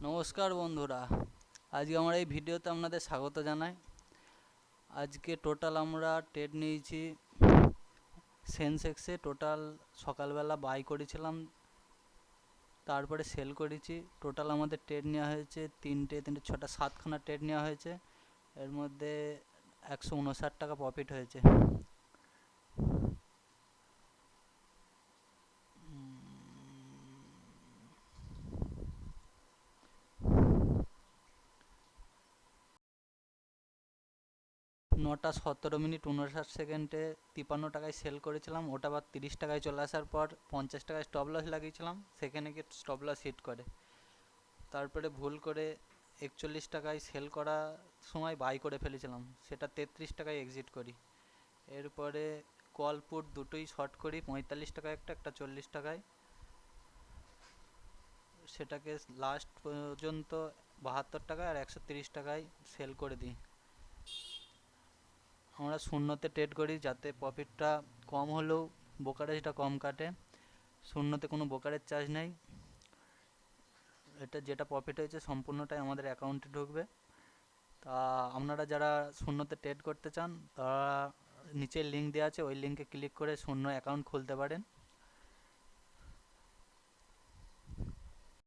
নমস্কার বন্ধুরা, আজকে আমার এই ভিডিওতে আপনাদের স্বাগত জানাই। আজকে টোটাল আমরা ট্রেড নিয়েছি সেন্সেক্সে। টোটাল সকালবেলা বাই করেছিলাম, তারপরে সেল করেছি। টোটাল আমাদের ট্রেড নেওয়া হয়েছে তিনটে তিনটে ছটা সাতখানা ট্রেড নেওয়া হয়েছে। এর মধ্যে 159 টাকা প্রফিট হয়েছে। 9টা 17 মিনিট 59 সেকেন্ডে 53 টাকায় সেল করেছিলাম। ওটা আবার 30 টাকায় চলে আসার পর 50 টাকায় স্টপ লস লাগিয়েছিলাম, সেখানে গিয়ে স্টপ লস হিট করে। তারপরে ভুল করে 41 টাকায় সেল করা সময় বাই করে ফেলেছিলাম, সেটা 33 টাকায় এক্সিট করি। এরপরে কল পুট দুটোই শর্ট করি, 45 টাকায় একটা একটা 40 টাকায়। সেটাকে লাস্ট পর্যন্ত 72 টাকায় আর 130 টাকায় সেল করে দিই। আমরা শূন্যতে ট্রেড করি যাতে প্রফিটটা কম হলেও ব্রোকারেজটা কম কাটে। শূন্যতে কোনো ব্রোকারেজ চার্জ নেই। এটা যেটা প্রফিট হয়েছে সম্পূর্ণটাই আমাদের অ্যাকাউন্টে ঢুকবে। তা আপনারা যারা শূন্যতে ট্রেড করতে চান তারা নিচের লিঙ্ক দেওয়া আছে, ওই লিঙ্কে ক্লিক করে শূন্য অ্যাকাউন্ট খুলতে পারেন।